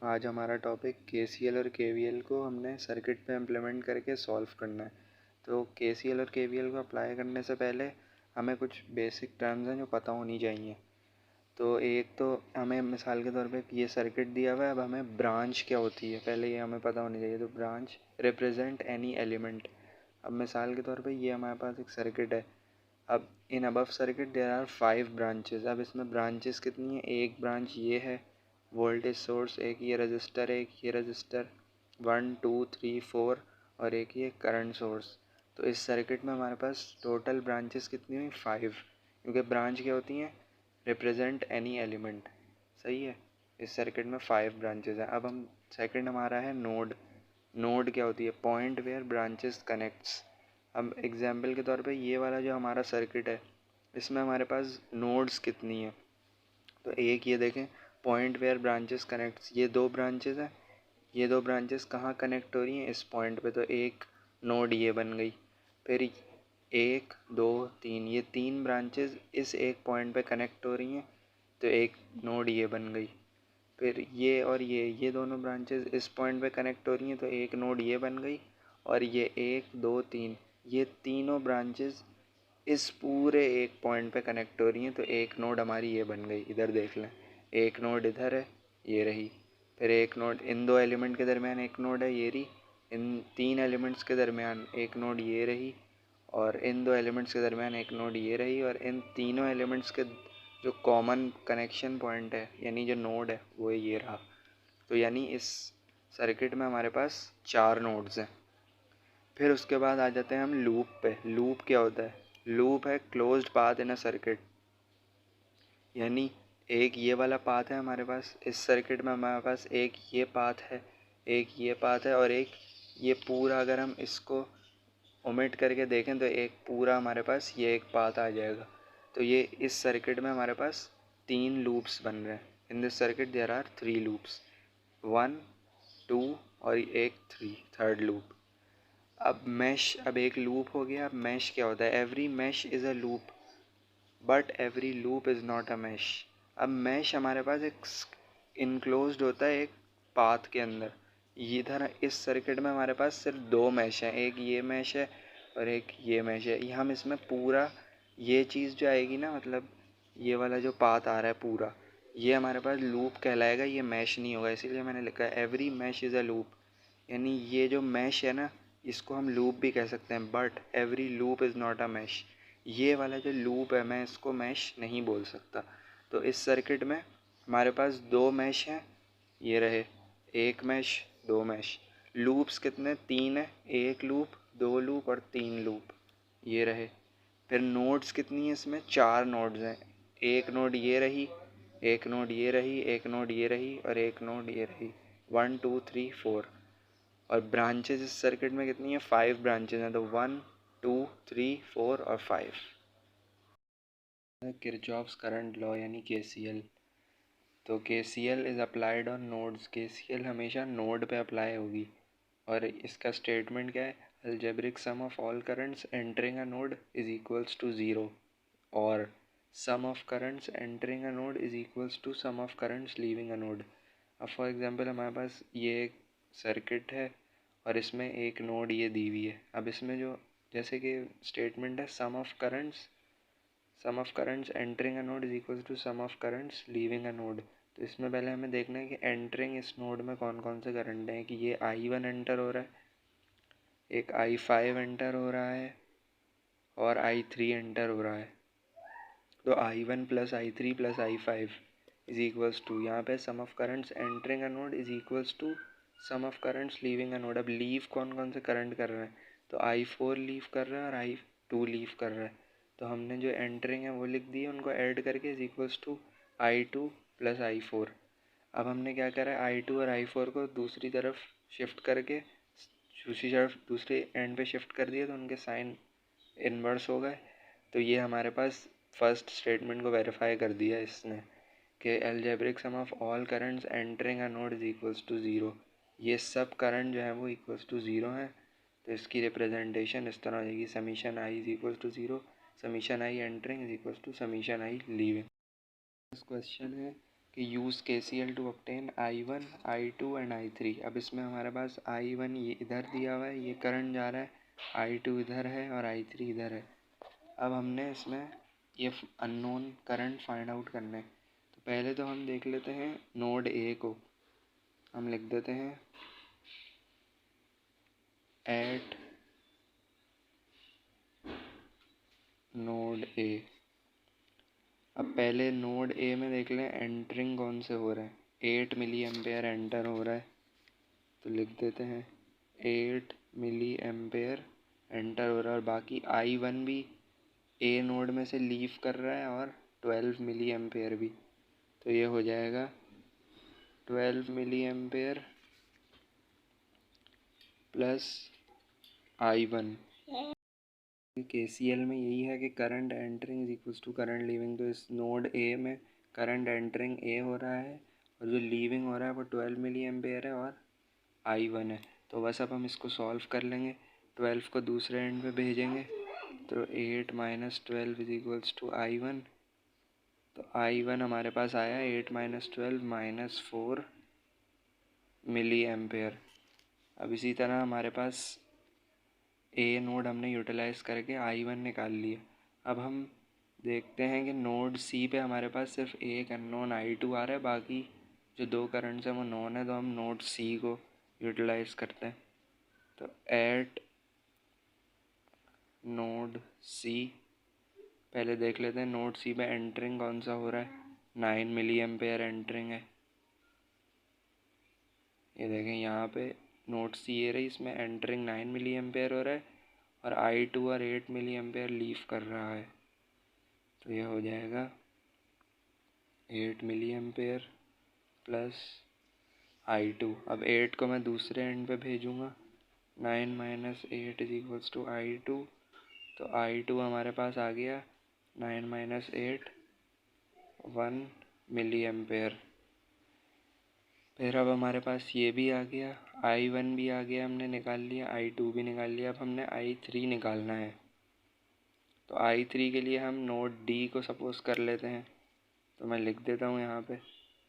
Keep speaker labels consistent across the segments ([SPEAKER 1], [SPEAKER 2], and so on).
[SPEAKER 1] आज हमारा topic KCL और केवीएल को हमने सर्किट पे इम्प्लीमेंट करके सॉल्व करना है। तो केसीएल और केवीएल को अप्लाई करने से पहले हमें कुछ बेसिक टर्म्स हैं जो पता होनी चाहिए। तो एक तो हमें मिसाल के तौर पे ये सर्किट दिया हुआ है, अब हमें ब्रांच क्या होती है पहले ये हमें पता होनी चाहिए। तो ब्रांच रिप्रेजेंट एनी एलिमेंट। अब मिसाल के तौर पे ये हमारे पास एक सर्किट है। अब in above circuit there are 5 branches. अब इसमें ब्रांचेस कितनी है? एक ब्रांच ये है वोल्टेज सोर्स, एक ये रजिस्टर है, एक ये रजिस्टर 1 2 3 4 और एक ये करंट सोर्स। तो इस सर्किट में हमारे पास टोटल ब्रांचेस कितनी हुई? 5, क्योंकि ब्रांच क्या होती हैं? Represent any element. सही है। इस सर्किट में 5 ब्रांचेस हैं। अब हम सेकंड हमारा है नोड। नोड क्या होती है? Point where branches connects. अब एग्जाम्पल के तौर पे ये वाला जो हमारा सर्किट है इसमें हमारे पास नोड्स कितनी है? तो एक ये देखें पॉइंट वेयर ब्रांचेस कनेक्ट्स, ये 2 ब्रांचेस हैं। ये 2 ब्रांचेस कहाँ कनेक्ट हो रही हैं? इस पॉइंट पे। तो एक नोड ये बन गई। फिर 1 2 3 ये 3 ब्रांचेस इस एक पॉइंट पे कनेक्ट हो रही हैं, तो एक नोड ये बन गई। फिर ये और ये दोनों ब्रांचेस इस पॉइंट पे कनेक्ट हो रही हैं, तो एक नोड ये बन गई। और ये 1 2 3 ये तीनों ब्रांचेस इस पूरे एक पॉइंट पे कनेक्ट हो रही हैं, तो एक नोड हमारी ये बन गई। इधर देख लें, एक नोड इधर है, ये रही। फिर एक नोड इन 2 एलिमेंट के दरमियान एक नोड है, ये रही। इन 3 एलिमेंट्स के दरमियान एक नोड ये रही, और इन 2 एलिमेंट्स के दरमियान एक नोड ये रही, और इन तीनों एलिमेंट्स के जो कॉमन कनेक्शन पॉइंट है यानी जो नोड है वो ये रहा। तो यानी इस सर्किट में हमारे पास 4 नोड्स हैं। फिर उसके बाद आ जाते हैं हम लूप पे। लूप क्या होता है? लूप है closed path in a circuit. यानी एक ये वाला पाथ है हमारे पास, इस सर्किट में हमारे पास एक ये पाथ है, एक ये पाथ है, और एक ये पूरा अगर हम इसको ओमिट करके देखें तो एक पूरा हमारे पास ये एक पाथ आ जाएगा। तो ये इस सर्किट में हमारे पास 3 लूप्स बन रहे हैं। In this circuit there are 3 loops, 1 2 और एक 3 थर्ड लूप। अब एक लूप हो गया। अब मैश क्या होता है? Every mesh is a loop but every loop is not a mesh. अब मैश हमारे पास एक इनक्लोज्ड होता है एक पाथ के अंदर। इधर इस सर्किट में हमारे पास सिर्फ 2 मैश हैं, एक ये मैश है और एक ये मैश है। हम इसमें पूरा ये चीज़ जो आएगी ना, मतलब ये वाला जो पाथ आ रहा है पूरा, ये हमारे पास लूप कहलाएगा, ये मैश नहीं होगा। इसीलिए मैंने लिखा है every mesh is a loop. यानी ये जो मैश है ना, इसको हम लूप भी कह सकते हैं, but every loop is not a mesh. ये वाला जो लूप है मैं इसको मैश नहीं बोल सकता। तो इस सर्किट में हमारे पास 2 मैश हैं, ये रहे, एक मैश 2 मैश। लूप्स कितने? 3 है, एक लूप 2 लूप और 3 लूप, ये रहे। फिर नोड्स कितनी है? इसमें 4 नोड्स हैं। एक नोड ये रही, एक नोड ये रही, एक नोड ये रही और एक नोड ये रही, 1 2 3 4। और ब्रांचेस इस सर्किट में कितनी है? 5 ब्रांचेस हैं। तो 1 2 3 4 और 5। किरचॉफ्स करंट लॉ यानी केसीएल। तो KCL is applied on nodes. KCL हमेशा नोड पे अप्लाई होगी। और इसका स्टेटमेंट क्या है? Algebraic sum of all currents entering a node is equals to 0, और sum of currents entering a node is equals to sum of currents leaving a node. अब for example हमारे पास ये एक सर्किट है और इसमें एक नोड ये दी हुई है। अब इसमें जो जैसे कि स्टेटमेंट है sum of currents entering a node is equals to sum of currents leaving a node. तो इसमें पहले हमें देखना है कि एंटरिंग इस नोड में कौन कौन से करंट हैं। कि ये I1 एंटर हो रहा है, एक I5 एंटर हो रहा है और I3 एंटर हो रहा है। तो I1 plus I3 plus I5 is equals to, यहाँ पे sum of currents entering a node is equals to sum of currents leaving a node. अब लीव कौन कौन से करंट कर रहे हैं? तो I4 लीव कर रहा है और I2 लीव कर रहा है। तो हमने जो एंटरिंग है वो लिख दी है, उनको ऐड करके is equals to I2 plus I4। अब हमने क्या करा है? I2 और I4 को दूसरी तरफ शिफ्ट करके दूसरे एंड पे शिफ्ट कर दिया, तो उनके साइन इन्वर्स हो गए। तो ये हमारे पास फर्स्ट स्टेटमेंट को वेरीफाई कर दिया इसने कि algebraic sum of all currents entering a node is equals to 0। ये सब करंट जो है वो इक्वल्स टू 0 है। तो इसकी रिप्रेजेंटेशन इस तरह हो जाएगी, summation I is equals to 0, summation I entering is equals to summation I leaving. Question है कि use KCL to obtain I1, I2 and I3। अब इसमें हमारे पास I1 ये इधर दिया हुआ है, ये करंट जा रहा है, I2 इधर है और I3 इधर है। अब हमने इसमें ये अननोन करंट फाइंड आउट करने। तो पहले तो हम देख लेते हैं नोड ए को। हम लिख देते हैं एट नोड ए। अब पहले नोड ए में देख लें एंटरिंग कौन से हो रहे हैं। 8 मिली एम्पेयर एंटर हो रहा है, तो लिख देते हैं 8 मिली एम्पेयर एंटर हो रहा है, और बाकी I1 भी ए नोड में से लीव कर रहा है और 12 मिली एम्पेयर भी। तो ये हो जाएगा 12 milli ampere plus I1। KCL में यही है कि current entering is equals to current leaving. तो इस नोड ए में करंट एंटरिंग ए हो रहा है और जो लीविंग हो रहा है वो 12 मिली एम्पेयर है और I1 है। तो बस अब हम इसको सॉल्व कर लेंगे। 12 को दूसरे एंड पे भेजेंगे तो 8 minus 12 is equals to I1। तो I1 हमारे पास आया 8 माइनस 12 माइनस 4 मिली एम्पेयर। अब इसी तरह हमारे पास ए नोड हमने यूटिलाइज़ करके I1 निकाल लिया। अब हम देखते हैं कि नोड सी पे हमारे पास सिर्फ एक अननोन I2 आ रहा है, बाकी जो दो करंट्स हैं वो नोन है। तो हम नोड सी को यूटिलाइज़ करते हैं। तो एट नोड सी पहले देख लेते हैं नोड सी पे एंटरिंग कौन सा हो रहा है। 9 मिली एम्पेयर एंटरिंग है। ये देखें यहाँ पे नोड सी ये रही, इसमें एंटरिंग 9 मिली एम्पेयर हो रहा है और I2 और 8 मिली एम्पेयर लीव कर रहा है। तो ये हो जाएगा 8 मिली एम्पेयर प्लस I2। अब 8 को मैं दूसरे एंड पे भेजूँगा। 9 minus 8 is equals to I2। तो I2 हमारे पास आ गया 9 माइनस 8 1 मिली एम्पेयर। फिर अब हमारे पास ये भी आ गया, I1 भी आ गया, हमने निकाल लिया, I2 भी निकाल लिया। अब हमने I3 निकालना है। तो I3 के लिए हम नोड D को सपोज कर लेते हैं। तो मैं लिख देता हूँ यहाँ पे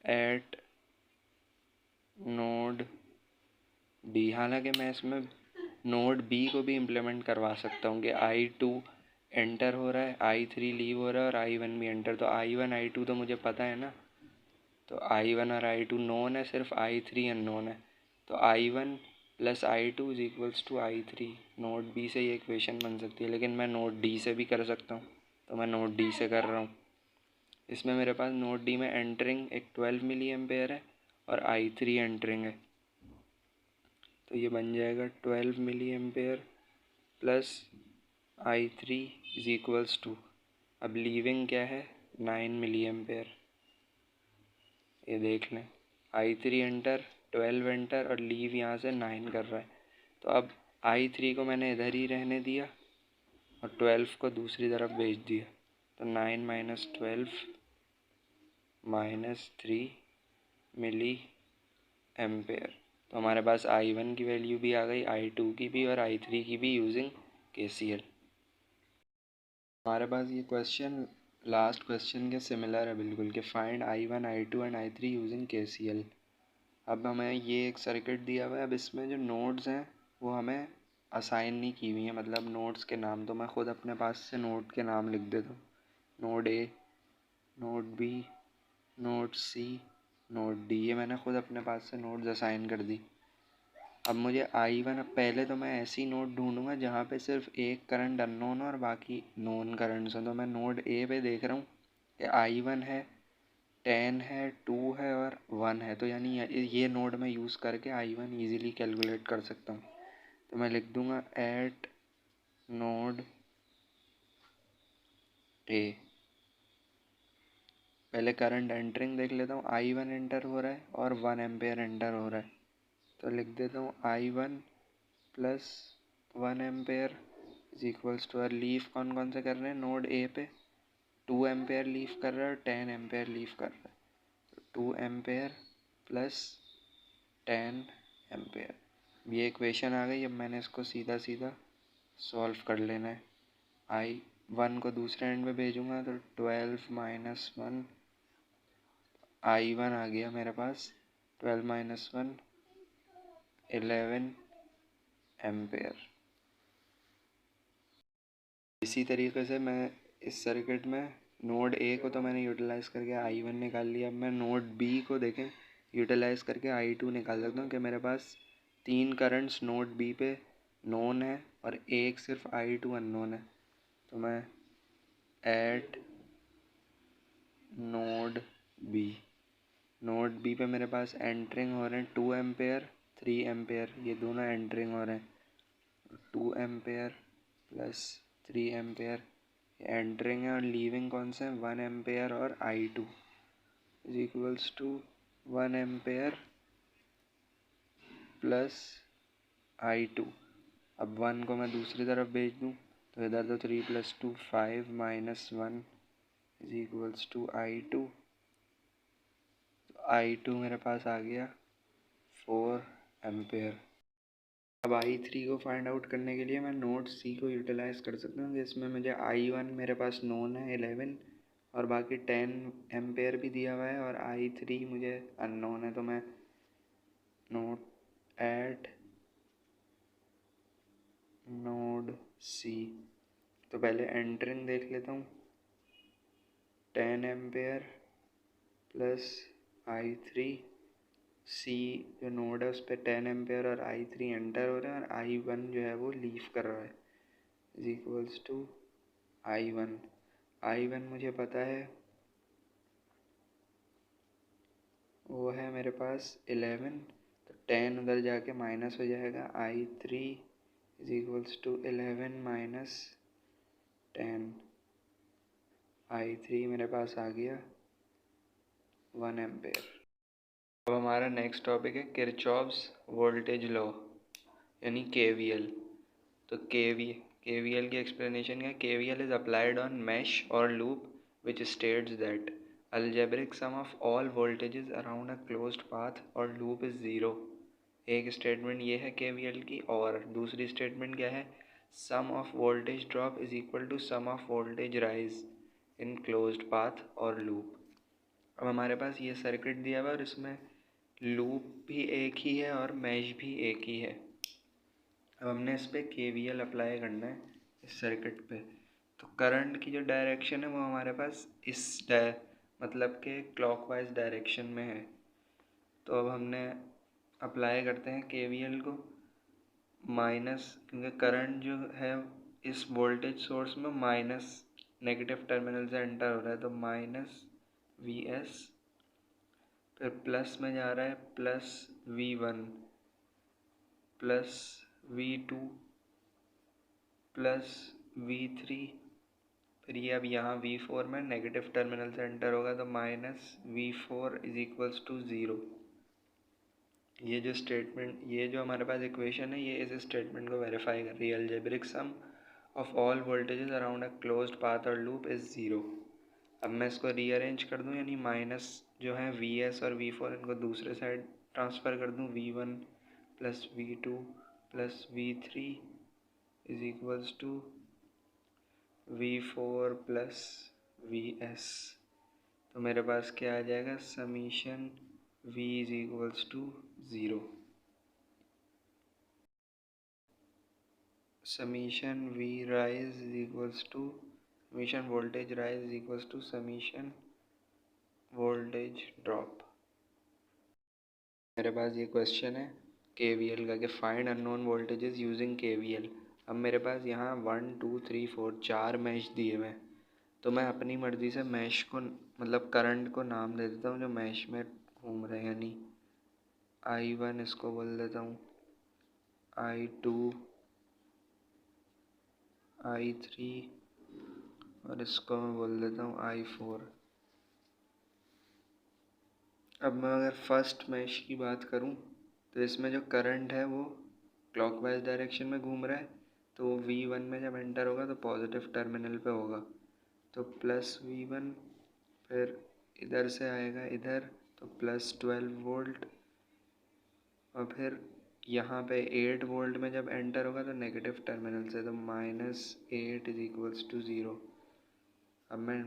[SPEAKER 1] एट नोड D। हालांकि मैं इसमें नोड B को भी इम्प्लीमेंट करवा सकता हूँ कि I2 एंटर हो रहा है, I3 लीव हो रहा है और I1 भी एंटर। तो I1 I2 तो मुझे पता है ना, तो I1 और I2 नोन है, सिर्फ I3 अननोन है। तो I1 plus I2 is equals to I3। Node B से ये इक्वेशन बन सकती है, लेकिन मैं नोड D से भी कर सकता हूँ। तो मैं नोड D से कर रहा हूँ। इसमें मेरे पास नोड D में एंटरिंग एक 12 मिली एम्पेयर है और I3 एंटरिंग है। तो ये बन जाएगा 12 milli ampere plus I3 is equals to, अब लीविंग क्या है 9 मिली एम्पेयर। ये देख लें I3 एंटर, 12 एंटर और लीव यहाँ से 9 कर रहा है। तो अब I3 को मैंने इधर ही रहने दिया और 12 को दूसरी तरफ भेज दिया। तो 9 माइनस 12 माइनस 3 मिली एम्पेयर। तो हमारे पास I1 की वैल्यू भी आ गई, I2 की भी और I3 की भी यूजिंग KCL। हमारे पास ये क्वेश्चन लास्ट क्वेश्चन के सिमिलर है बिल्कुल, कि find I1, I2 and I3 using KCL। अब हमें ये एक सर्किट दिया हुआ है। अब इसमें जो नोड्स हैं वो हमें असाइन नहीं की हुई हैं, मतलब नोड्स के नाम। तो मैं खुद अपने पास से नोड के नाम लिख देता हूँ। Node A, node B, node C, node D। ये मैंने खुद अपने पास से नोड्स असाइन कर दी। अब मुझे I1, अब पहले तो मैं ऐसी नोड ढूंढूंगा जहाँ पे सिर्फ एक करंट अननोन हो और बाकी नोन करंट्स हैं। तो मैं नोड A पे देख रहा हूँ कि I1 है, 10 है, 2 है और 1 है। तो यानी ये नोड में यूज़ करके I1 ईज़िली कैलकुलेट कर सकता हूँ। तो मैं लिख दूँगा एट नोड A। पहले करंट एंटरिंग देख लेता हूँ। I1 एंटर हो रहा है और 1 एम्पेयर एंटर हो रहा है। तो लिख देता हूँ I1 plus 1 ampere is equals to, और लीव कौन कौन से कर रहे हैं नोड A पे। 2 एम्पेयर लीव कर रहा है और 10 एम्पेयर लीव कर रहा है। 2 एम्पेयर प्लस 10 एम्पेयर। ये इक्वेशन आ गई। अब मैंने इसको सीधा सीधा सॉल्व कर लेना है। I1 को दूसरे एंड में भेजूँगा तो 12 माइनस 1 I1 आ गया मेरे पास 12 माइनस 1 11 एम्पेयर। इसी तरीके से मैं इस सर्किट में नोड ए को तो मैंने यूटिलाइज़ करके I1 निकाल लिया। अब मैं नोड बी को देखें यूटिलाइज़ करके I2 निकाल सकता हूँ कि मेरे पास 3 करंट्स नोड बी पे नोन है और एक सिर्फ I2 अननोन है। तो मैं एट नोड बी पे मेरे पास एंटरिंग हो रहे हैं 2 एम्पेयर 3 एम्पेयर, ये दोनों एंटरिंग हो रहे हैं। 2 एम्पेयर प्लस 3 एम्पेयर एंटरिंग है और लीविंग कौन से हैं 1 एम्पेयर और I2 is equals to 1 ampere plus I2। अब 1 को मैं दूसरी तरफ भेज दूँ तो इधर तो 3 plus 2 5 minus 1 is equals to I2। I2 मेरे पास आ गया 4 एम्पेयर। अब I3 को फाइंड आउट करने के लिए मैं नोड सी को यूटिलाइज़ कर सकता हूँ, जिसमें मुझे I1 मेरे पास नोन है 11 और बाकी 10 एम्पेयर भी दिया हुआ है और I3 मुझे अननोन है। तो मैं नोड एट नोड सी, तो पहले एंटरिंग देख लेता हूँ 10 एम्पेयर प्लस I3। सी जो नोड है उस पर 10 एम्पेयर और I3 एंटर हो रहा है और I1 जो है वो लीव कर रहा है इज इक्वल्स टू I1 मुझे पता है वो है मेरे पास 11, तो 10 उधर जाके माइनस हो जाएगा। I3 is equals to 11 minus 10। I3 मेरे पास आ गया 1 एम्पेयर। अब हमारा नेक्स्ट टॉपिक है किरचॉफ्स वोल्टेज लॉ यानी KVL। तो KVL की एक्सप्लेनेशन है KVL is applied on mesh और loop which states that algebraic sum of all voltages around a closed path और लूप इज ज़ीरो। एक स्टेटमेंट ये है KVL की और दूसरी स्टेटमेंट क्या है, sum of voltage drop is equal to sum of voltage rise in closed path और लूप। अब हमारे पास ये सर्किट दिया हुआ है और इसमें लूप भी एक ही है और मैश भी एक ही है। अब हमने इस पर KVL अप्लाई करना है इस सर्किट पे। तो करंट की जो डायरेक्शन है वो हमारे पास मतलब के क्लॉकवाइज डायरेक्शन में है। तो अब हमने अप्लाई करते हैं KVL को माइनस, क्योंकि करंट जो है इस वोल्टेज सोर्स में माइनस नेगेटिव टर्मिनल से एंटर हो रहा है, तो माइनस VS, फिर प्लस में जा रहा है plus V1 plus V2 plus V3, फिर ये अब यहाँ V4 में नेगेटिव टर्मिनल से एंटर होगा तो minus V4 is equals to zero. ये जो हमारे पास इक्वेशन है ये इस स्टेटमेंट को वेरीफाई कर रही है, algebraic sum of all voltages around a closed path और लूप इज़ ज़ीरो। अब मैं इसको रीअरेंज कर दूँ, यानी माइनस जो है VS और V4 इनको दूसरे साइड ट्रांसफ़र कर दूँ, V1 plus V2 plus V3 is equals to V4 plus VS। तो मेरे पास क्या आ जाएगा, summation V is equals to zero. Summation V rise is equals to summation voltage rise is equals to summation voltage drop. मेरे पास ये question है KVL का कि find unknown voltages using KVL। अब मेरे पास यहाँ 1 2 3 4 4 मैश दिए हुए हैं, तो मैं अपनी मर्ज़ी से मैश को मतलब करंट को नाम दे देता हूँ जो मैश में घूम रहे हैं, यानी I1 इसको बोल देता हूँ, I2 I3 और इसको मैं बोल देता हूँ I4। अब मैं अगर फर्स्ट मैश की बात करूं तो इसमें जो करंट है वो क्लॉकवाइज डायरेक्शन में घूम रहा है, तो V1 में जब एंटर होगा तो पॉजिटिव टर्मिनल पे होगा, तो प्लस V1, फिर इधर से आएगा इधर तो प्लस 12 वोल्ट, और फिर यहाँ पे 8 वोल्ट में जब एंटर होगा तो नेगेटिव टर्मिनल से, तो minus 8 is equals to zero. अब मैं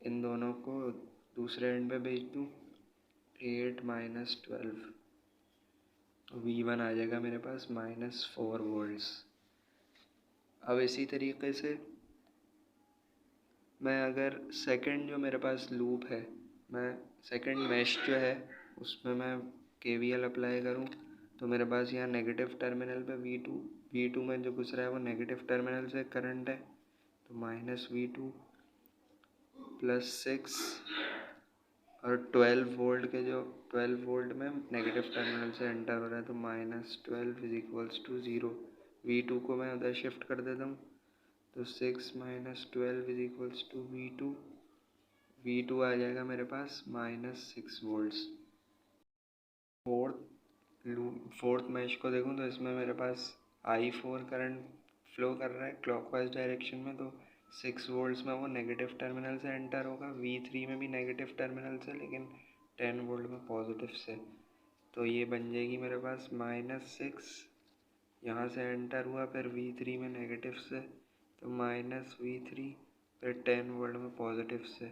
[SPEAKER 1] इन दोनों को दूसरे एंड पे भेज दूँ 8 माइनस 12, V1 आ जाएगा मेरे पास -4 वोल्ट्स। अब इसी तरीके से मैं अगर सेकंड जो मेरे पास लूप है, मैं सेकंड मैश जो है उसमें मैं KVL अप्लाई करूँ तो मेरे पास यहाँ नेगेटिव टर्मिनल पे V2 में जो घुस रहा है वो नेगेटिव टर्मिनल से करंट है, तो -V2 +6 और 12 वोल्ट के जो 12 वोल्ट में नेगेटिव टर्मिनल से एंटर हो रहा है, तो -12 इज इक्वल्स टू 0। V2 को मैं उधर शिफ्ट कर देता हूँ, तो 6 - 12 इज इक्वल्स टू V2 आ जाएगा मेरे पास -6 वोल्ट्स। फोर्थ मैश को देखूँ तो इसमें मेरे पास I4 करंट फ्लो कर रहा है क्लॉकवाइज डायरेक्शन में, तो 6 वोल्ट्स में वो नेगेटिव टर्मिनल से एंटर होगा, V3 में भी नेगेटिव टर्मिनल से लेकिन 10 वोल्ट में पॉजिटिव से, तो ये बन जाएगी मेरे पास -6, यहाँ से एंटर हुआ फिर V3 में नेगेटिव से, तो -V3 फिर 10 वोल्ट में पॉजिटिव से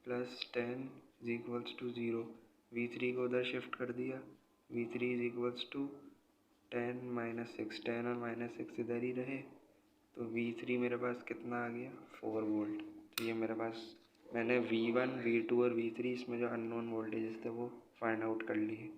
[SPEAKER 1] +10 इज इक्वल्स टू 0। V3 को उधर शिफ्ट कर दिया, V3 इज इक्वल्स टू 10 - 6, 10 और -6 इधर ही रहे, तो V3 मेरे पास कितना आ गया 4 वोल्ट। तो ये मेरे पास मैंने V1, V2 और V3 इसमें जो अननोन वोल्टेजेस थे वो फाइंड आउट कर लिए।